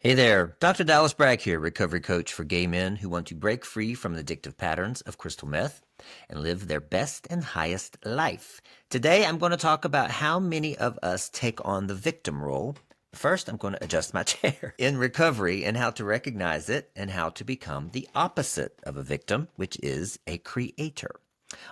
Hey there, Dr. Dallas Bragg here, recovery coach for gay men who want to break free from the addictive patterns of crystal meth and live their best and highest life. Today, I'm going to talk about how many of us take on the victim role. First, I'm going to adjust my chair in recovery and how to recognize it and how to become the opposite of a victim, which is a creator.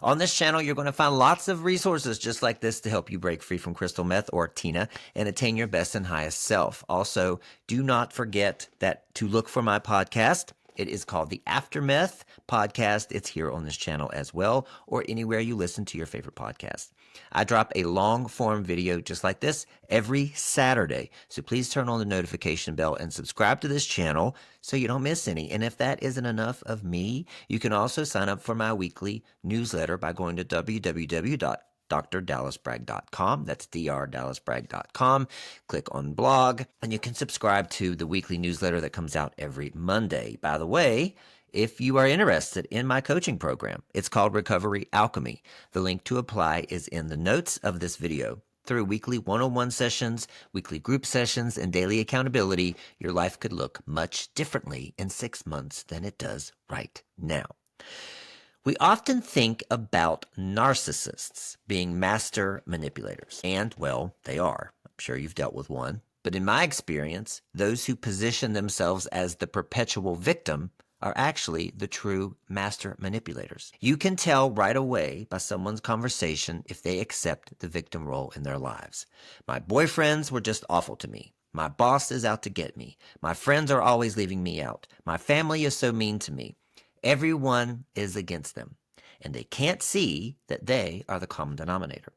On this channel, you're going to find lots of resources just like this to help you break free from crystal meth or Tina and attain your best and highest self. Also, do not forget that to look for my podcast. It is called the Aftermath Podcast. It's here on this channel as well, or anywhere you listen to your favorite podcast. I drop a long form video just like this every Saturday. So please turn on the notification bell and subscribe to this channel so you don't miss any. And if that isn't enough of me, you can also sign up for my weekly newsletter by going to www.drdallasbragg.com. That's drdallasbragg.com. Click on blog, and you can subscribe to the weekly newsletter that comes out every Monday. By the way, if you are interested in my coaching program, it's called Recovery Alchemy. The link to apply is in the notes of this video. Through weekly one-on-one sessions, weekly group sessions, and daily accountability, your life could look much differently in 6 months than it does right now. We often think about narcissists being master manipulators, and, well, they are. I'm sure you've dealt with one. But in my experience, those who position themselves as the perpetual victim are actually the true master manipulators. You can tell right away by someone's conversation if they accept the victim role in their lives. My boyfriends were just awful to me. My boss is out to get me. My friends are always leaving me out. My family is so mean to me. Everyone is against them, and they can't see that they are the common denominator.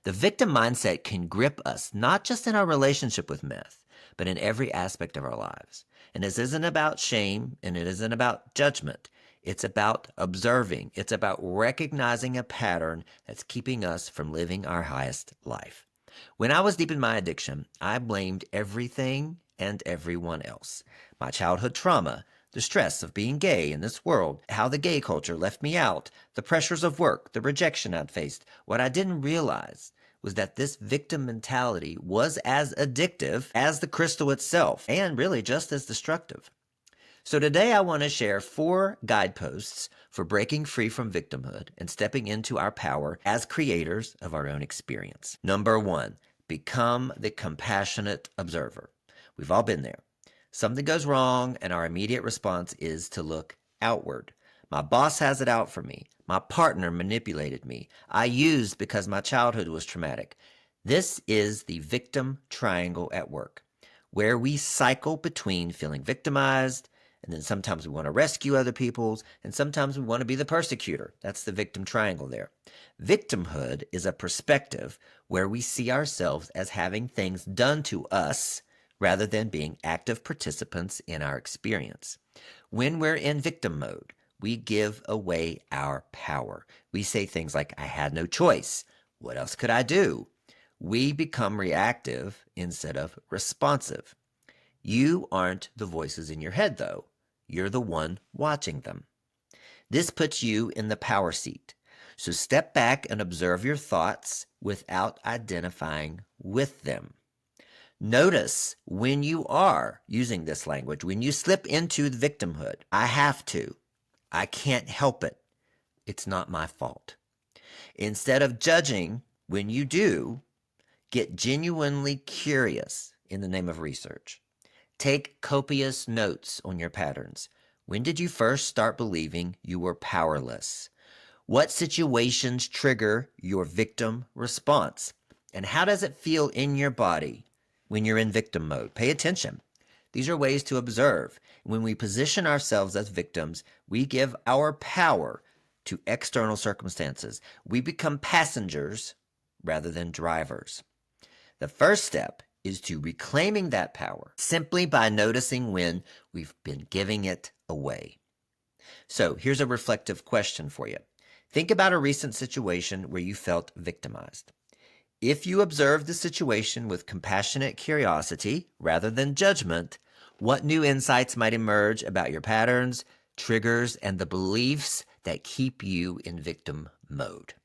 The victim mindset can grip us, not just in our relationship with meth, but in every aspect of our lives. And this isn't about shame, and it isn't about judgment. It's about observing. It's about recognizing a pattern that's keeping us from living our highest life. When I was deep in my addiction, I blamed everything and everyone else. My childhood trauma, the stress of being gay in this world, how the gay culture left me out, the pressures of work, the rejection I'd faced. What I didn't realize was that this victim mentality was as addictive as the crystal itself, and really just as destructive. So today I want to share 4 guideposts for breaking free from victimhood and stepping into our power as creators of our own experience. Number 1, become the compassionate observer. We've all been there. Something goes wrong, and our immediate response is to look outward. My boss has it out for me. My partner manipulated me. I used because my childhood was traumatic. This is the victim triangle at work, where we cycle between feeling victimized, and then sometimes we want to rescue other people, and sometimes we want to be the persecutor. That's the victim triangle there. Victimhood is a perspective where we see ourselves as having things done to us rather than being active participants in our experience. When we're in victim mode, we give away our power. We say things like, I had no choice. What else could I do? We become reactive instead of responsive. You aren't the voices in your head, though. You're the one watching them. This puts you in the power seat. So step back and observe your thoughts without identifying with them. Notice when you are using this language, when you slip into the victimhood. I have to. I can't help it. It's not my fault. Instead of judging when you do, get genuinely curious in the name of research. Take copious notes on your patterns. When did you first start believing you were powerless? What situations trigger your victim response? And how does it feel in your body when you're in victim mode? Pay attention. These are ways to observe. When we position ourselves as victims, we give our power to external circumstances. We become passengers rather than drivers. The first step is to reclaiming that power simply by noticing when we've been giving it away. So here's a reflective question for you. Think about a recent situation where you felt victimized. If you observe the situation with compassionate curiosity rather than judgment, what new insights might emerge about your patterns, triggers, and the beliefs that keep you in victim mode?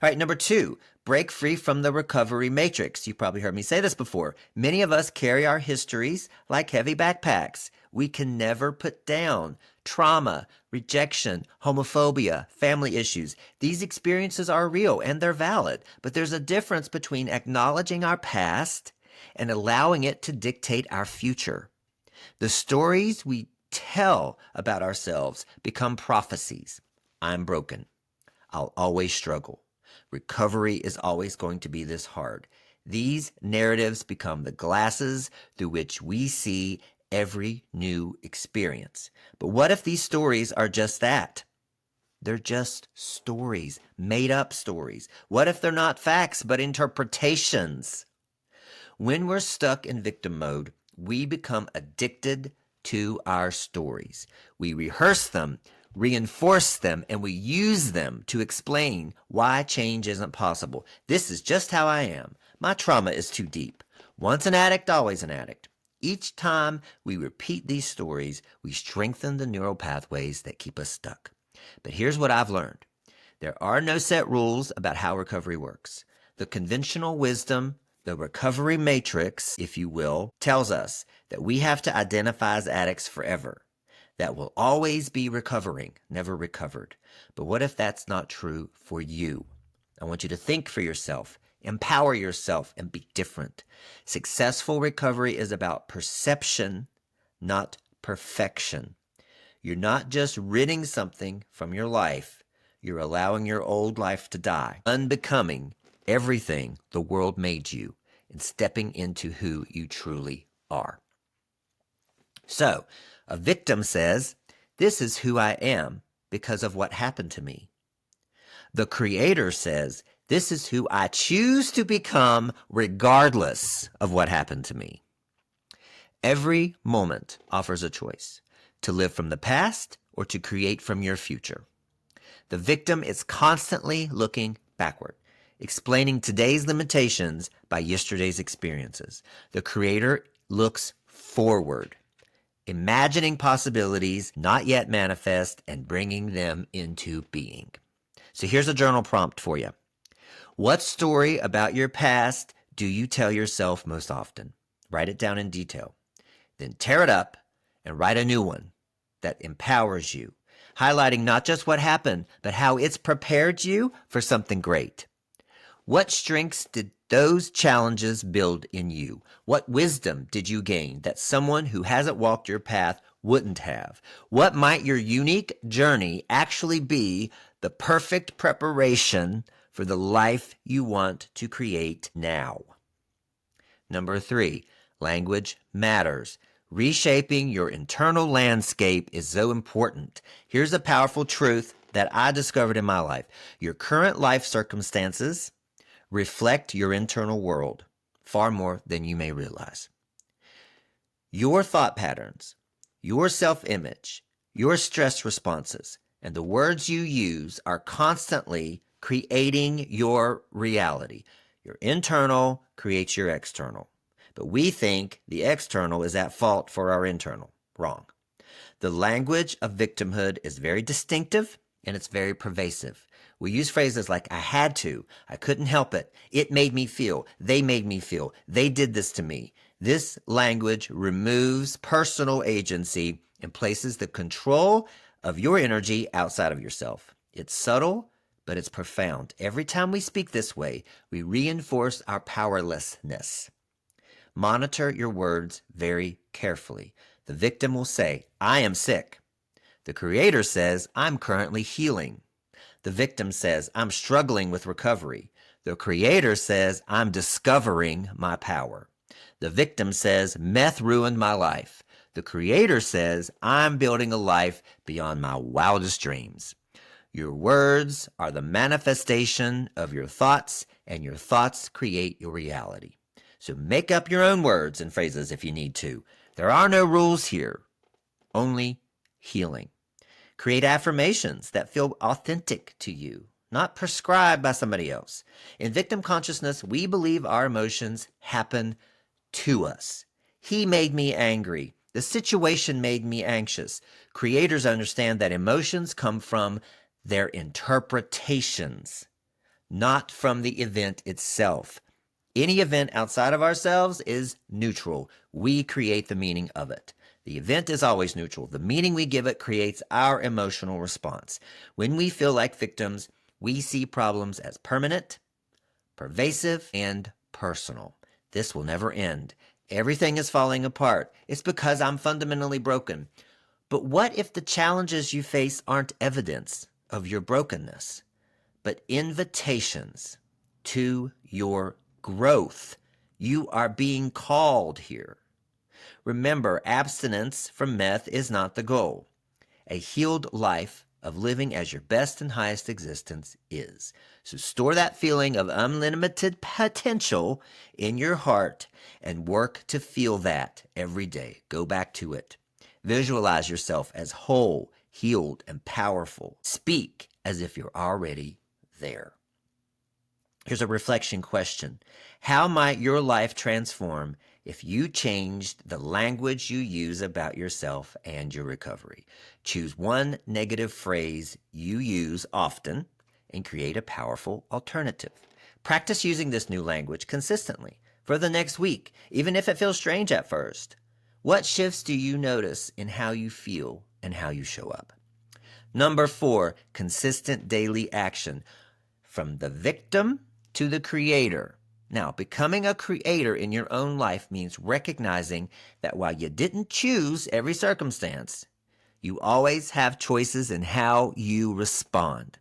All right, number 2, break free from the recovery matrix. You've probably heard me say this before. Many of us carry our histories like heavy backpacks. We can never put down trauma, rejection, homophobia, family issues. These experiences are real and they're valid, but there's a difference between acknowledging our past and allowing it to dictate our future. The stories we tell about ourselves become prophecies. I'm broken. I'll always struggle. Recovery is always going to be this hard. These narratives become the glasses through which we see every new experience. But what if these stories are just that? They're just stories, made up stories. What if they're not facts, but interpretations? When we're stuck in victim mode, we become addicted to our stories. We rehearse them, reinforce them, and we use them to explain why change isn't possible. This is just how I am. My trauma is too deep. Once an addict, always an addict. Each time we repeat these stories, we strengthen the neural pathways that keep us stuck. But here's what I've learned. There are no set rules about how recovery works. The conventional wisdom, the recovery matrix, if you will, tells us that we have to identify as addicts forever. That will always be recovering, never recovered. But what if that's not true for you? I want you to think for yourself, empower yourself, and be different. Successful recovery is about perception, not perfection. You're not just ridding something from your life, you're allowing your old life to die, unbecoming everything the world made you, and stepping into who you truly are. So, a victim says, "This is who I am because of what happened to me." The creator says, "This is who I choose to become regardless of what happened to me." Every moment offers a choice, to live from the past or to create from your future. The victim is constantly looking backward, explaining today's limitations by yesterday's experiences. The creator looks forward, imagining possibilities not yet manifest and bringing them into being. So here's a journal prompt for you. What story about your past do you tell yourself most often? Write it down in detail. Then tear it up and write a new one that empowers you, highlighting not just what happened, but how it's prepared you for something great. What strengths did those challenges build in you? What wisdom did you gain that someone who hasn't walked your path wouldn't have? What might your unique journey actually be the perfect preparation for the life you want to create now? Number 3, language matters. Reshaping your internal landscape is so important. Here's a powerful truth that I discovered in my life. Your current life circumstances reflect your internal world far more than you may realize. Your thought patterns, your self-image, your stress responses, and the words you use are constantly creating your reality. Your internal creates your external. But we think the external is at fault for our internal. Wrong. The language of victimhood is very distinctive and it's very pervasive. We use phrases like, I had to, I couldn't help it, it made me feel, they made me feel, they did this to me. This language removes personal agency and places the control of your energy outside of yourself. It's subtle, but it's profound. Every time we speak this way, we reinforce our powerlessness. Monitor your words very carefully. The victim will say, I am sick. The creator says, I'm currently healing. The victim says, I'm struggling with recovery. The creator says, I'm discovering my power. The victim says, meth ruined my life. The creator says, I'm building a life beyond my wildest dreams. Your words are the manifestation of your thoughts, and your thoughts create your reality. So make up your own words and phrases if you need to. There are no rules here, only healing. Create affirmations that feel authentic to you, not prescribed by somebody else. In victim consciousness, we believe our emotions happen to us. He made me angry. The situation made me anxious. Creators understand that emotions come from their interpretations, not from the event itself. Any event outside of ourselves is neutral. We create the meaning of it. The event is always neutral. The meaning we give it creates our emotional response. When we feel like victims, we see problems as permanent, pervasive, and personal. This will never end. Everything is falling apart. It's because I'm fundamentally broken. But what if the challenges you face aren't evidence of your brokenness, but invitations to your growth? You are being called here. Remember, abstinence from meth is not the goal. A healed life of living as your best and highest existence is. So store that feeling of unlimited potential in your heart and work to feel that every day. Go back to it. Visualize yourself as whole, healed, and powerful. Speak as if you're already there. Here's a reflection question. How might your life transform if you changed the language you use about yourself and your recovery? Choose one negative phrase you use often and create a powerful alternative. Practice using this new language consistently for the next week, even if it feels strange at first. What shifts do you notice in how you feel and how you show up? Number 4, consistent daily action. From the victim to the creator. Now, becoming a creator in your own life means recognizing that while you didn't choose every circumstance, you always have choices in how you respond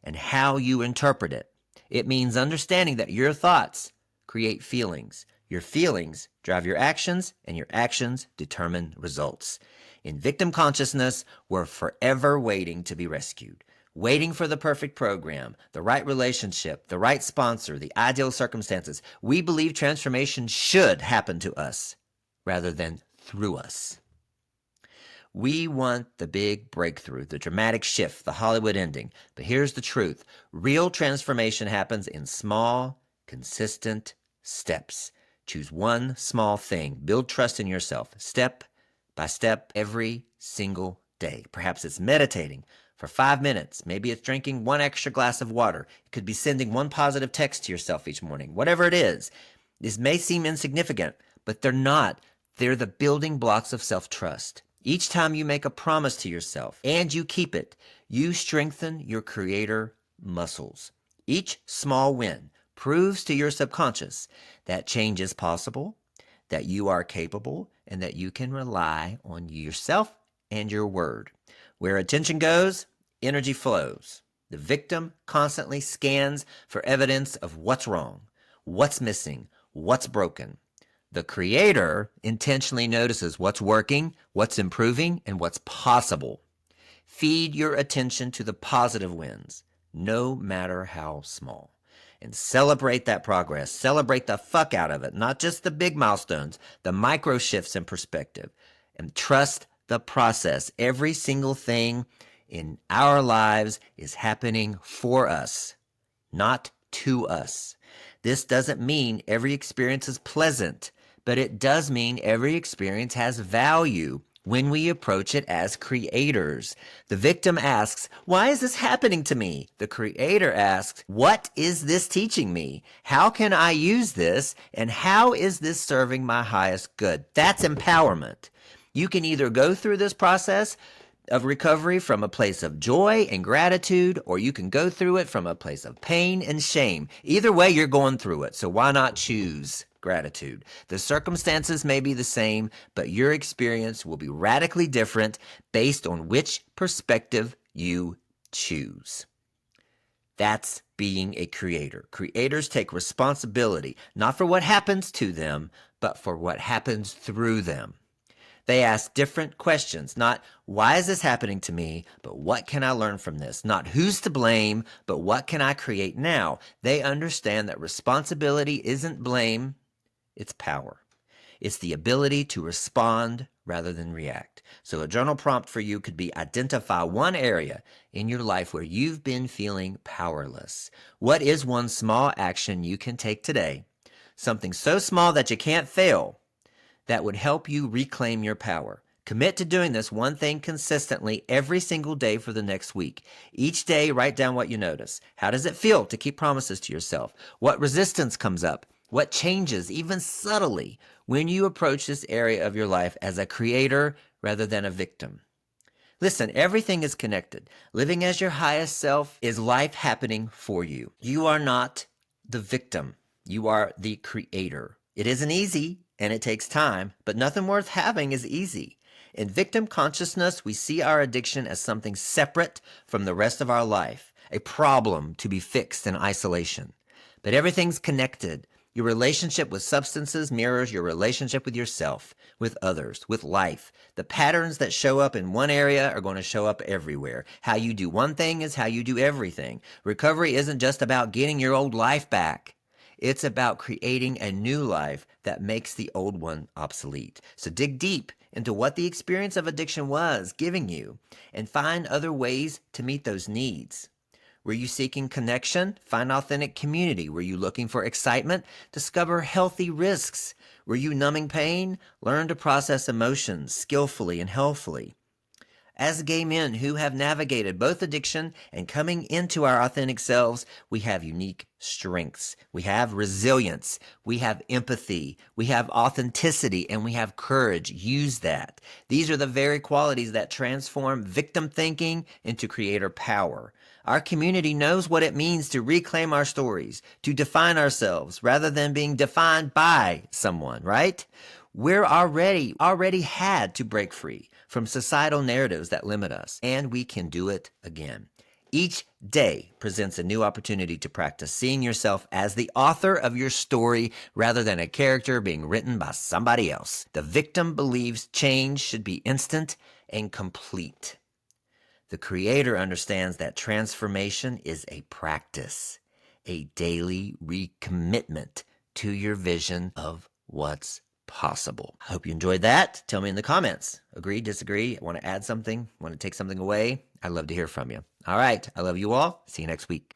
and how you interpret it. It means understanding that your thoughts create feelings. Your feelings drive your actions, and your actions determine results. In victim consciousness, we're forever waiting to be rescued. Waiting for the perfect program, the right relationship, the right sponsor, the ideal circumstances. We believe transformation should happen to us rather than through us. We want the big breakthrough, the dramatic shift, the Hollywood ending. But here's the truth. Real transformation happens in small, consistent steps. Choose one small thing. Build trust in yourself, step by step, every single day. Perhaps it's meditating for 5 minutes. Maybe it's drinking one extra glass of water. It could be sending one positive text to yourself each morning. Whatever it is, this may seem insignificant, but they're not. They're the building blocks of self-trust. Each time you make a promise to yourself and you keep it, you strengthen your creator muscles. Each small win proves to your subconscious that change is possible, that you are capable, and that you can rely on yourself and your word. Where attention goes, energy flows. The victim constantly scans for evidence of what's wrong, what's missing, what's broken. The creator intentionally notices what's working, what's improving, and what's possible. Feed your attention to the positive wins, no matter how small. And celebrate that progress. Celebrate the fuck out of it. Not just the big milestones, the micro shifts in perspective. And trust the process. Every single thing in our lives is happening for us, not to us. This doesn't mean every experience is pleasant, but it does mean every experience has value when we approach it as creators. The victim asks, why is this happening to me? The creator asks, what is this teaching me? How can I use this? And how is this serving my highest good? That's empowerment. You can either go through this process of recovery from a place of joy and gratitude, or you can go through it from a place of pain and shame. Either way, you're going through it. So why not choose gratitude? The circumstances may be the same, but your experience will be radically different based on which perspective you choose. That's being a creator. Creators take responsibility, not for what happens to them, but for what happens through them. They ask different questions, not why is this happening to me, but what can I learn from this? Not who's to blame, but what can I create now? They understand that responsibility isn't blame, it's power. It's the ability to respond rather than react. So a journal prompt for you could be identify one area in your life where you've been feeling powerless. What is one small action you can take today? Something so small that you can't fail, that would help you reclaim your power. Commit to doing this one thing consistently every single day for the next week. Each day, write down what you notice. How does it feel to keep promises to yourself? What resistance comes up? What changes, even subtly, when you approach this area of your life as a creator rather than a victim? Listen, everything is connected. Living as your highest self is life happening for you. You are not the victim. You are the creator. It isn't easy and it takes time, but nothing worth having is easy. In victim consciousness, we see our addiction as something separate from the rest of our life, a problem to be fixed in isolation. But everything's connected. Your relationship with substances mirrors your relationship with yourself, with others, with life. The patterns that show up in one area are going to show up everywhere. How you do one thing is how you do everything. Recovery isn't just about getting your old life back. It's about creating a new life that makes the old one obsolete. So dig deep into what the experience of addiction was giving you and find other ways to meet those needs. Were you seeking connection? Find authentic community. Were you looking for excitement? Discover healthy risks. Were you numbing pain? Learn to process emotions skillfully and healthfully. As gay men who have navigated both addiction and coming into our authentic selves, we have unique strengths. We have resilience. We have empathy. We have authenticity, and we have courage. Use that. These are the very qualities that transform victim thinking into creator power. Our community knows what it means to reclaim our stories, to define ourselves rather than being defined by someone, right? We're already had to break free from societal narratives that limit us, and we can do it again. Each day presents a new opportunity to practice seeing yourself as the author of your story rather than a character being written by somebody else. The victim believes change should be instant and complete. The creator understands that transformation is a practice, a daily recommitment to your vision of what's possible. I hope you enjoyed that. Tell me in the comments. Agree, disagree? Want to add something? Want to take something away? I'd love to hear from you. All right. I love you all. See you next week.